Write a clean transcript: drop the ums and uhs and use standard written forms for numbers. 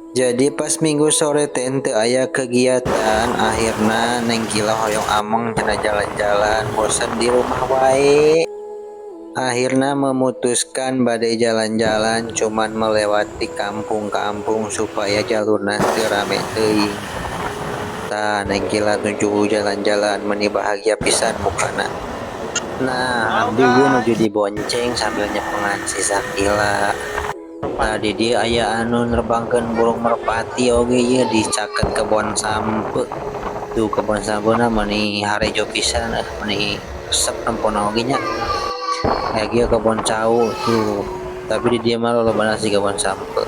Jadi pas minggu sore tente aya kegiatan, akhirnya Neng Gila hoyong Ameng cenah jalan-jalan, bosan di rumah wae. Akhirnya memutuskan badai jalan-jalan cuman melewati kampung-kampung supaya jalurna teu rame teuing. Tah Neng Gila nuju jalan-jalan meni bahagia pisan mukana. Nah, abdi ge nuju dibonceng sambil nyepengan si Sakila. Tadi dia aya anu nerbangkeun burung merpati oge ieu dicaket kebon sampe. Tuh kebon sampena meuni harejo pisan meuni resep nempona oge nya. Aya ge kebon cau tuh. Tapi di dieu mah lolobana si kebon sampe.